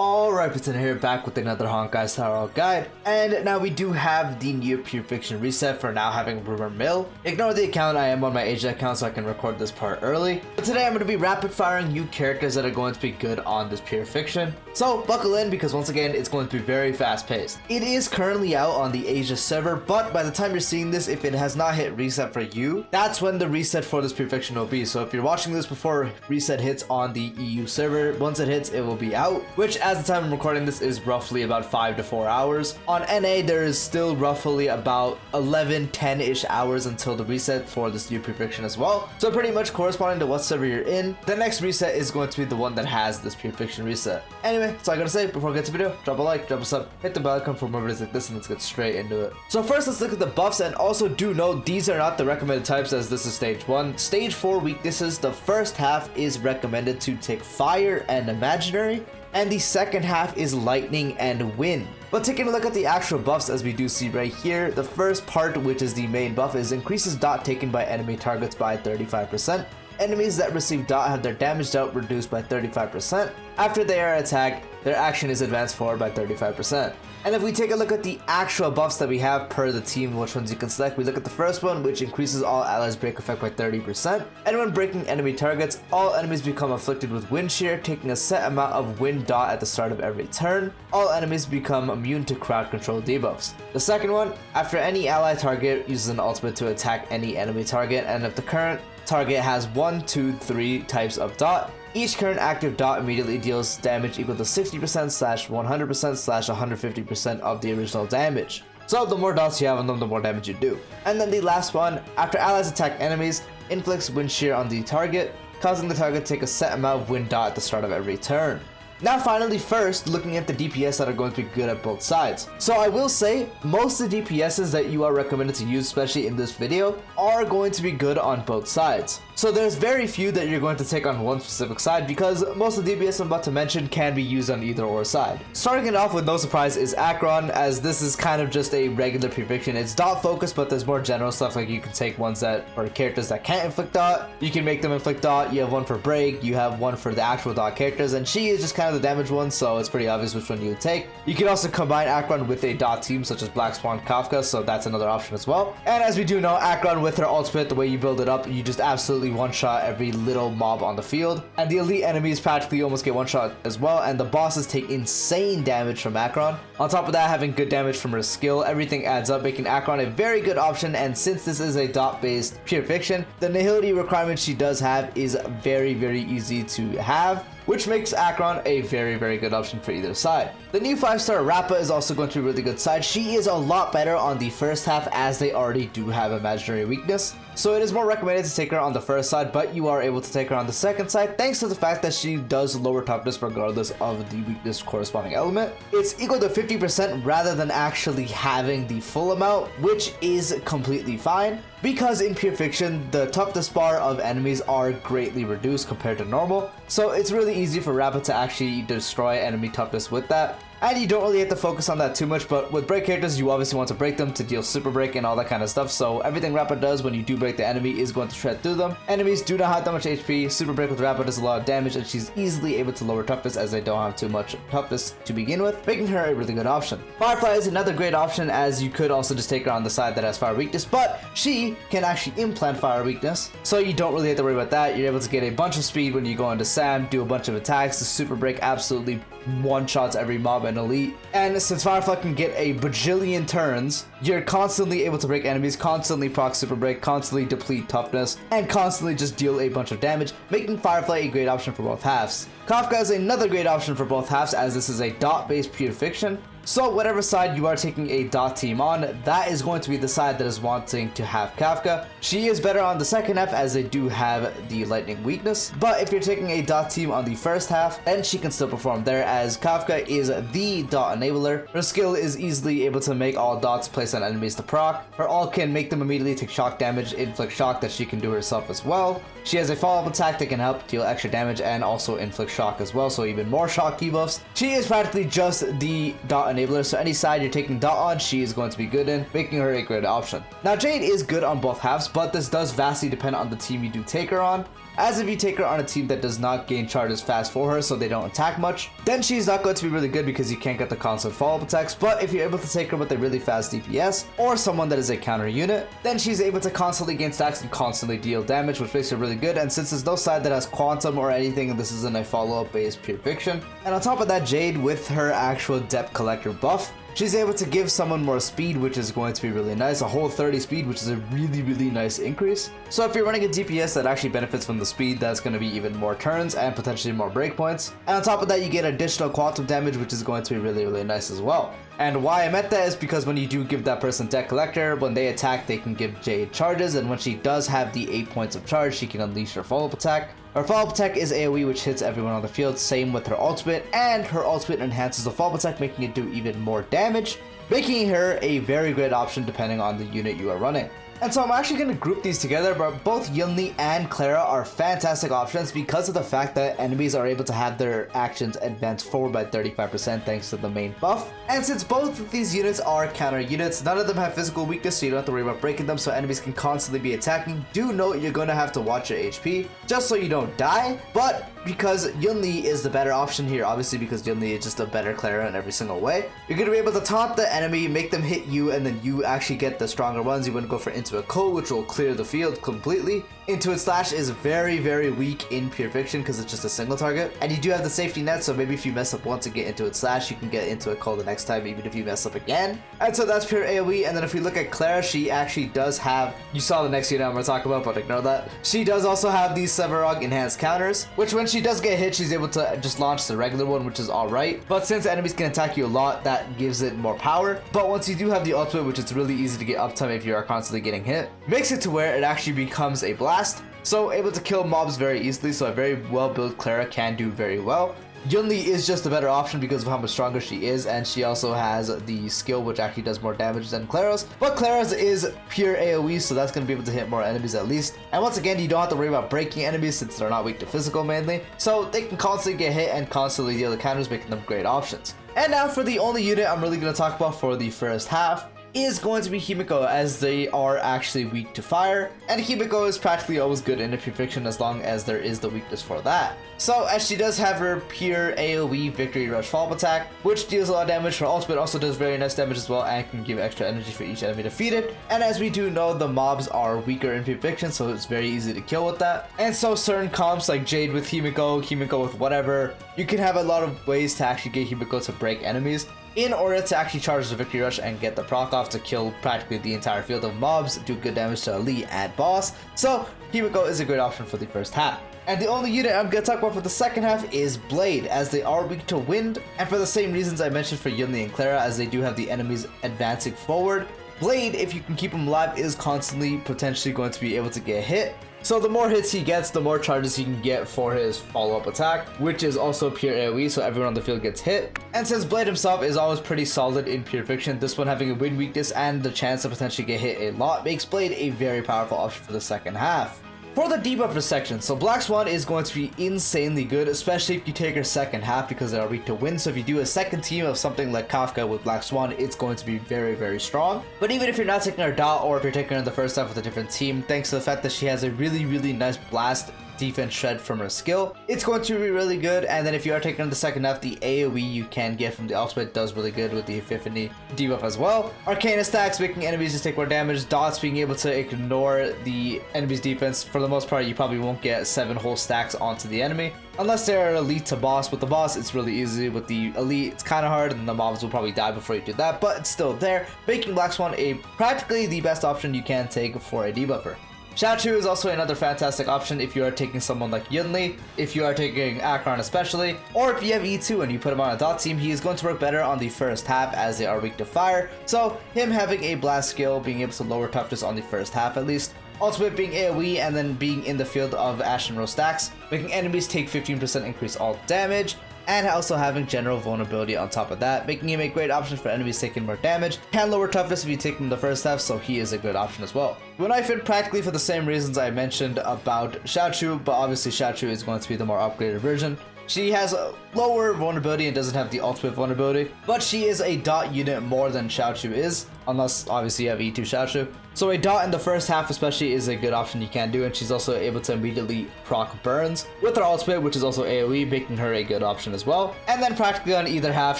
Alright, Pretender here, back with another Honkai style guide, and now we do have the Near Pure Fiction reset for now having Rumor Mill. Ignore the account, I am on my Asia account so I can record this part early. But today I'm going to be rapid firing new characters that are going to be good on this Pure Fiction. So buckle in because once again it's going to be very fast paced. It is currently out on the Asia server, but by the time you're seeing this, if it has not hit reset for you, that's when the reset for this Pure Fiction will be. So if you're watching this before reset hits on the EU server, once it hits it will be out, which as the time I'm recording this is roughly about 5 to 4 hours. On NA there is still roughly about 10-ish hours until the reset for this new Pure Fiction as well. So pretty much corresponding to what server you're in, the next reset is going to be the one that has this Pure Fiction reset. Anyway, that's all I gotta say before we get to the video. Drop a like, drop a sub, hit the bell icon for more videos like this, and let's get straight into it. So first let's look at the buffs, and also do note these are not the recommended types as this is stage 1. Stage 4 weaknesses, the first half is recommended to take fire and imaginary, and the second half is lightning and wind. But taking a look at the actual buffs, as we do see right here, the first part, which is the main buff, is increases dot taken by enemy targets by 35%. Enemies that receive dot have their damage dealt reduced by 35%. After they are attacked, their action is advanced forward by 35%. And if we take a look at the actual buffs that we have per the team, which ones you can select, we look at the first one, which increases all allies break effect by 30%. And when breaking enemy targets, all enemies become afflicted with wind shear, taking a set amount of wind dot at the start of every turn. All enemies become immune to crowd control debuffs. The second one, after any ally target uses an ultimate to attack any enemy target, and if the current target has 1, 2, 3 types of dot, each current active dot immediately deals damage equal to 60%/100%/150% of the original damage. So the more dots you have on them, the more damage you do. And then the last one, after allies attack enemies, inflicts wind shear on the target, causing the target to take a set amount of wind dot at the start of every turn. Now finally, first looking at the DPS that are going to be good at both sides. So I will say most of the DPSs that you are recommended to use, especially in this video, are going to be good on both sides. So there's very few that you're going to take on one specific side, because most of the DPS I'm about to mention can be used on either or side. Starting it off with no surprise is Acheron, as this is kind of just a regular Pure Fiction. It's dot focused, but there's more general stuff, like you can take ones that are characters that can't inflict dot, you can make them inflict dot, you have one for break, you have one for the actual dot characters, and she is just kind of the damage one, so it's pretty obvious which one you would take. You can also combine Acheron with a dot team such as Black Swan Kafka, so that's another option as well. And as we do know, Acheron with her ultimate, the way you build it up, you just absolutely one-shot every little mob on the field, and the elite enemies practically almost get one-shot as well, and the bosses take insane damage from Acheron. On top of that, having good damage from her skill, everything adds up, making Acheron a very good option. And since this is a dot-based Pure Fiction, the nihility requirement she does have is very easy to have, which makes Acheron a very good option for either side. The new 5-star Rappa is also going to be a really good side. She is a lot better on the first half, as they already do have imaginary weakness, so it is more recommended to take her on the first side, but you are able to take her on the second side thanks to the fact that she does lower toughness regardless of the weakness corresponding element. It's equal to 50% rather than actually having the full amount, which is completely fine, because in Pure Fiction the toughness bar of enemies are greatly reduced compared to normal, so it's really easy for Rappa to actually destroy enemy toughness with that. And you don't really have to focus on that too much, but with break characters you obviously want to break them to deal super break and all that kind of stuff, so everything Rappa does when you do break the enemy is going to shred through them. Enemies do not have that much HP, super break with Rappa does a lot of damage, and she's easily able to lower toughness as they don't have too much toughness to begin with, making her a really good option. Firefly is another great option, as you could also just take her on the side that has fire weakness, but she can actually implant fire weakness, so you don't really have to worry about that. You're able to get a bunch of speed when you go into Sam, do a bunch of attacks, the super break absolutely one-shots every mob and elite. And since Firefly can get a bajillion turns, you're constantly able to break enemies, constantly proc super break, constantly deplete toughness, and constantly just deal a bunch of damage, making Firefly a great option for both halves. Kafka is another great option for both halves, as this is a dot-based Pure Fiction. So whatever side you are taking a dot team on, that is going to be the side that is wanting to have Kafka. She is better on the second half, as they do have the lightning weakness, but if you're taking a dot team on the first half, then she can still perform there, as Kafka is the dot enabler. Her skill is easily able to make all dots placed on enemies to proc. Her ult can make them immediately take shock damage, inflict shock that she can do herself as well. She has a follow-up attack that can help deal extra damage and also inflict shock as well, so even more shock debuffs. She is practically just the dot enabler, so any side you're taking dot on, she is going to be good in, making her a great option. Now Jade is good on both halves, but this does vastly depend on the team you do take her on. as if you take her on a team that does not gain charges fast for her so they don't attack much, then she's not going to be really good because you can't get the constant follow-up attacks. But if you're able to take her with a really fast DPS or someone that is a counter unit, then she's able to constantly gain stacks and constantly deal damage, which makes her really good. And since there's no side that has quantum or anything, this isn't a follow-up based pure fiction. And on top of that, Jade, with her actual depth collector buff, she's able to give someone more speed, which is going to be really nice, a whole 30 speed, which is a really nice increase. So if you're running a DPS that actually benefits from the speed, that's going to be even more turns and potentially more breakpoints. And on top of that, you get additional quantum damage, which is going to be really nice as well. And why I meant that is because when you do give that person Deck Collector, when they attack, they can give Jade charges, and when she does have the 8 points of charge, she can unleash her follow-up attack. Her follow-up attack is AoE, which hits everyone on the field, same with her ultimate, and her ultimate enhances the follow-up attack, making it do even more damage, making her a very great option depending on the unit you are running. And so I'm actually going to group these together, but both Yunli and Clara are fantastic options because of the fact that enemies are able to have their actions advance forward by 35% thanks to the main buff. And since both of these units are counter units, none of them have physical weakness, so you don't have to worry about breaking them, so enemies can constantly be attacking. Do note you're going to have to watch your HP just so you don't die, but because Yunli is the better option here, obviously because Yunli is just a better Clara in every single way, you're going to be able to taunt the enemy, make them hit you, and then you actually get the stronger ones. You wouldn't go for Intuit Code, which will clear the field completely. Intuit Slash is very weak in Pure Fiction because it's just a single target, and you do have the safety net, so maybe if you mess up once and get Intuit Slash, you can get Intuit Call the next time even if you mess up again. And so that's pure AoE. And then if we look at Clara, she actually does have, you saw the next unit I'm going to talk about, but ignore that. She does also have these Sevarog enhanced counters, which when she does get hit, she's able to just launch the regular one, which is alright. But since enemies can attack you a lot, that gives it more power. But once you do have the ultimate, which is really easy to get uptime if you are constantly getting hit, makes it to where it actually becomes a blast. So able to kill mobs very easily, so a very well built Clara can do very well. Yunli is just a better option because of how much stronger she is, and she also has the skill which actually does more damage than Clara's. But Clara's is pure AoE, so that's going to be able to hit more enemies at least. And once again, you don't have to worry about breaking enemies since they're not weak to physical mainly, so they can constantly get hit and constantly deal the counters, making them great options. And now for the only unit I'm really going to talk about for the first half is going to be Himiko, as they are actually weak to fire, and Himiko is practically always good in a Pure Fiction as long as there is the weakness for that. So as she does have her pure AoE Victory Rush follow-up attack, which deals a lot of damage. Her ultimate also does very nice damage as well and can give extra energy for each enemy defeated. And as we do know, the mobs are weaker in Pure Fiction, so it's very easy to kill with that. And so certain comps like Jade with Himiko, Himiko with whatever, you can have a lot of ways to actually get Himiko to break enemies in order to actually charge the Victory Rush and get the proc off to kill practically the entire field of mobs, do good damage to elite and boss. So Himiko is a great option for the first half. And the only unit I'm going to talk about for the second half is Blade, as they are weak to wind, and for the same reasons I mentioned for Yunli and Clara, as they do have the enemies advancing forward. Blade, if you can keep him alive, is constantly potentially going to be able to get hit. So the more hits he gets, the more charges he can get for his follow-up attack, which is also pure AoE, so everyone on the field gets hit. And since Blade himself is always pretty solid in Pure Fiction, this one having a wind weakness and the chance to potentially get hit a lot makes Blade a very powerful option for the second half. For the debuffer section, so Black Swan is going to be insanely good, especially if you take her second half because they are weak to wind. So if you do a second team of something like Kafka with Black Swan, it's going to be very strong. But even if you're not taking her dot, or if you're taking her in the first half with a different team, thanks to the fact that she has a really nice blast defense shred from her skill, it's going to be really good. And then if you are taking the second half, the AoE you can get from the ultimate does really good with the Epiphany debuff as well. Arcana stacks making enemies just take more damage, dots being able to ignore the enemy's defense. For the most part, you probably won't get 7 whole stacks onto the enemy unless they're elite to boss. With the boss, it's really easy. With the elite, it's kind of hard, and the mobs will probably die before you do that, but it's still there, making Black Swan a practically the best option you can take for a debuffer. Jiaoqiu is also another fantastic option if you are taking someone like Yunli, if you are taking Acheron especially, or if you have E2 and you put him on a dot team, he is going to work better on the first half as they are weak to fire. So him having a blast skill, being able to lower toughness on the first half at least, ultimate being AoE, and then being in the field of Ash and Rose stacks, making enemies take 15% increase all damage, and also having general vulnerability on top of that, making him a great option for enemies taking more damage. Can lower toughness if you take him the first half, so he is a good option as well. When I fit practically for the same reasons I mentioned about Jiaoqiu, but obviously Jiaoqiu is going to be the more upgraded version. She has a lower vulnerability and doesn't have the ultimate vulnerability, but she is a dot unit more than Jiaoqiu is, unless obviously you have E2 Jiaoqiu. So a dot in the first half especially is a good option you can do, and she's also able to immediately proc burns with her ultimate, which is also AoE, making her a good option as well. And then practically on either half,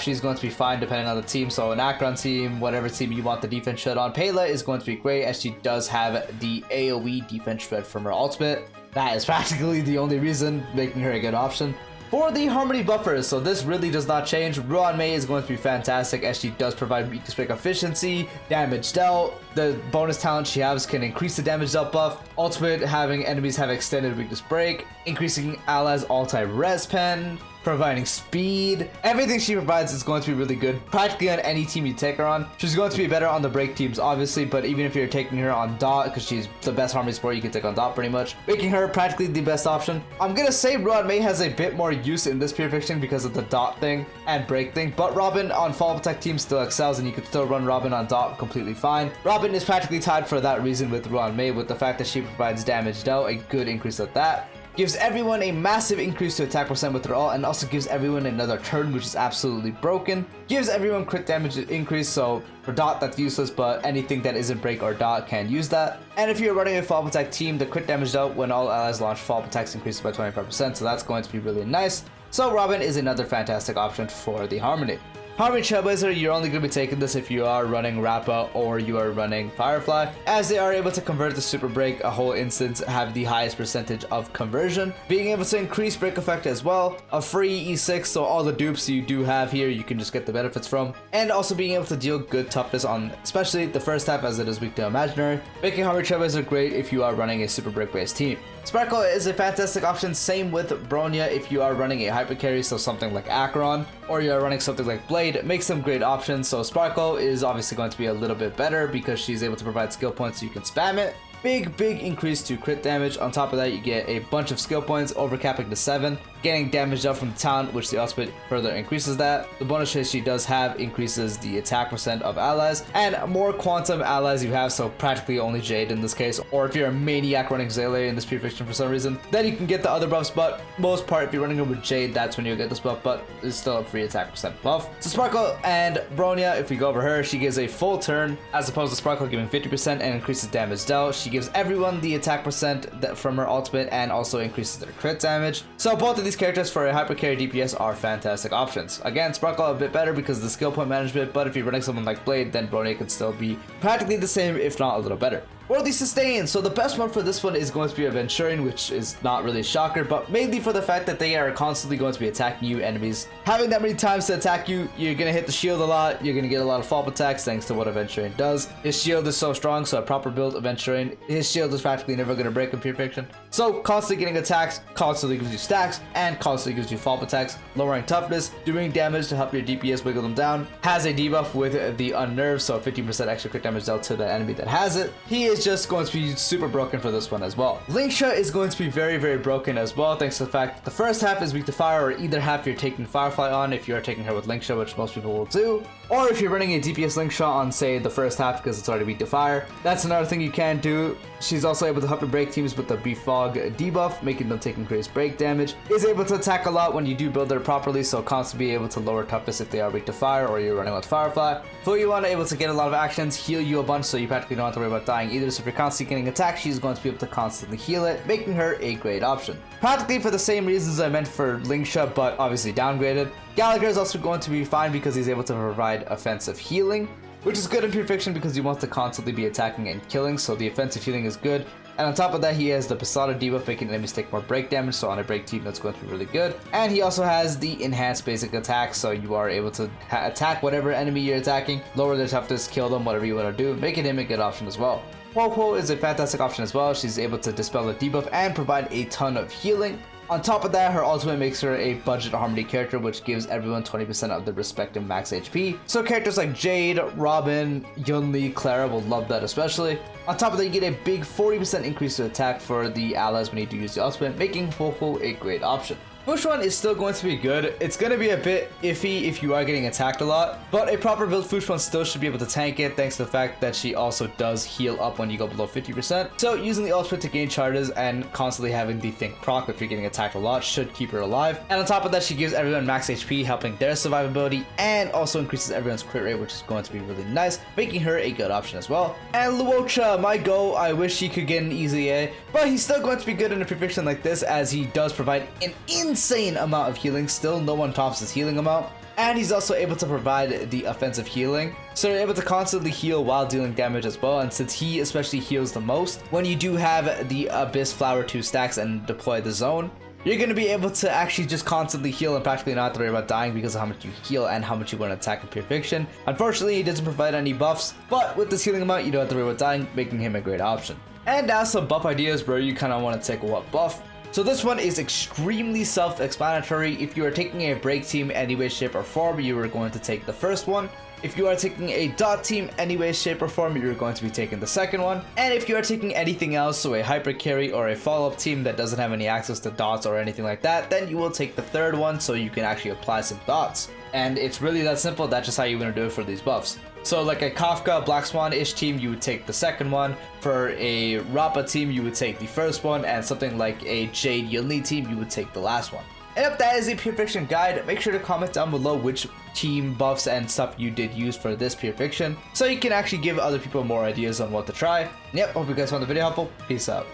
she's going to be fine depending on the team. So an Acheron team, whatever team you want the defense shred on, Pela is going to be great as she does have the AoE defense shred from her ultimate. That is practically the only reason, making her a good option. For the Harmony buffers, so this really does not change. Ruan Mei is going to be fantastic as she does provide weakness break efficiency, damage dealt. The bonus talent she has can increase the damage dealt buff. Ultimate, having enemies have extended weakness break, increasing allies all-time res pen, providing speed. Everything she provides is going to be really good practically on any team you take her on. She's going to be better on the break teams obviously, but even if you're taking her on dot, because she's the best Harmony support you can take on dot pretty much, making her practically the best option. I'm gonna say Ruan Mei has a bit more use in this pure fiction because of the dot thing and break thing, but Robin on fall protect teams still excels, and you can still run Robin on dot completely fine. Robin is practically tied for that reason with Ruan Mei, with the fact that she provides damage dealt, a good increase at that. Gives everyone a massive increase to attack percent with her ult, and also gives everyone another turn, which is absolutely broken. Gives everyone crit damage increase, so for dot that's useless, but anything that isn't break or dot can use that. And if you're running a fall attack team, the crit damage dealt when all allies launch fall attacks increases by 25%, so that's going to be really nice. So Robin is another fantastic option for the Harmony. Harmony Trailblazer, you're only going to be taking this if you are running Rappa or you are running Firefly, as they are able to convert the super break a whole instance, have the highest percentage of conversion, being able to increase break effect as well, a free E6, so all the dupes you do have here you can just get the benefits from, and also being able to deal good toughness on especially the first half as it is weak to imaginary, making Harmony Trailblazer great if you are running a super break based team. Sparkle is a fantastic option, same with Bronya if you are running a hyper carry, so something like Acheron, or you are running something like Blade, makes them great options. So Sparkle is obviously going to be a little bit better because she's able to provide skill points so you can spam it. Big increase to crit damage. On top of that, you get a bunch of skill points, overcapping to 7, getting damage up from the talent, which the ultimate further increases that. The bonus chase she does have increases the attack percent of allies, and more quantum allies you have, so practically only Jade in this case, or if you're a maniac running Zele in this pure fiction for some reason, then you can get the other buffs, but most part if you're running it with Jade, that's when you'll get this buff, but it's still a free attack percent buff. So Sparkle and Bronya, if we go over her, she gives a full turn, as opposed to Sparkle giving 50% and increases damage dealt. She gives everyone the attack percent from her ultimate and also increases their crit damage. So both of these characters for a hyper carry DPS are fantastic options. Again, Sparkle a bit better because of the skill point management, but if you're running someone like Blade, then Bronya can still be practically the same, if not a little better. For the sustain, so the best one for this one is going to be Aventurine, which is not really a shocker, but mainly for the fact that they are constantly going to be attacking you enemies. Having that many times to attack you, you're going to hit the shield a lot, you're going to get a lot of follow-up attacks thanks to what Aventurine does. His shield is so strong, so a proper build Aventurine, his shield is practically never going to break in pure fiction. So constantly getting attacks, constantly gives you stacks, and constantly gives you follow-up attacks, lowering toughness, doing damage to help your DPS wiggle them down, has a debuff with the unnerved, so 15% extra crit damage dealt to the enemy that has it. He is just going to be super broken for this one as well. Linksha is going to be very broken as well, thanks to the fact that the first half is weak to fire, or either half you're taking Firefly on if you are taking her with Linksha, which most people will do, or if you're running a DPS Linksha on, say, the first half because it's already weak to fire. That's another thing you can do. She's also able to help your break teams with the Befog debuff, making them take increased break damage. Is able to attack a lot when you do build her properly, so constantly be able to lower toughness if they are weak to fire or you're running with Firefly. For you want to able to get a lot of actions, heal you a bunch, so you practically don't have to worry about dying either. So if you're constantly getting attacked, she's going to be able to constantly heal it, making her a great option. Practically for the same reasons I meant for Linksha, but obviously downgraded. Gallagher is also going to be fine because he's able to provide offensive healing, which is good in pure fiction because you want to constantly be attacking and killing, so the offensive healing is good. And on top of that, he has the Posada debuff, making enemies take more break damage, so on a break team that's going to be really good. And he also has the enhanced basic attack, so you are able to attack whatever enemy you're attacking, lower their toughness, kill them, whatever you want to do, making him a good option as well. Popo is a fantastic option as well. She's able to dispel the debuff and provide a ton of healing. On top of that, her ultimate makes her a budget Harmony character, which gives everyone 20% of their respective max HP. So characters like Jade, Robin, Yunli, Clara will love that especially. On top of that, you get a big 40% increase to attack for the allies when you do use the ultimate, making Popo a great option. Fushuan is still going to be good. It's going to be a bit iffy if you are getting attacked a lot, but a proper build Fushuan still should be able to tank it thanks to the fact that she also does heal up when you go below 50%. So using the ultimate to gain charges and constantly having the think proc if you're getting attacked a lot should keep her alive. And on top of that, she gives everyone max HP, helping their survivability, and also increases everyone's crit rate, which is going to be really nice, making her a good option as well. And Luocha, my go, I wish he could get an easy A, but he's still going to be good in a prediction like this as he does provide an insane amount of healing. Still, no one tops his healing amount. And he's also able to provide the offensive healing. So you're able to constantly heal while dealing damage as well. And since he especially heals the most, when you do have the Abyss Flower 2 stacks and deploy the zone, you're going to be able to actually just constantly heal and practically not have to worry about dying because of how much you heal and how much you want to attack in Pure Fiction. Unfortunately, he doesn't provide any buffs, but with this healing amount, you don't have to worry about dying, making him a great option. And now some buff ideas where you kind of want to take what buff. So this one is extremely self-explanatory. If you are taking a break team any way, shape, or form, you are going to take the first one. If you are taking a dot team any way, shape, or form, you're going to be taking the second one. And if you are taking anything else, so a hyper carry or a follow-up team that doesn't have any access to dots or anything like that, then you will take the third one so you can actually apply some dots. And it's really that simple. That's just how you're going to do it for these buffs. So like a Kafka Black Swan-ish team, you would take the second one. For a Rappa team, you would take the first one. And something like a Jade Yunli team, you would take the last one. And if that is the Pure Fiction guide, make sure to comment down below which team buffs and stuff you did use for this Pure Fiction, so you can actually give other people more ideas on what to try. And yep, hope you guys found the video helpful. Peace out.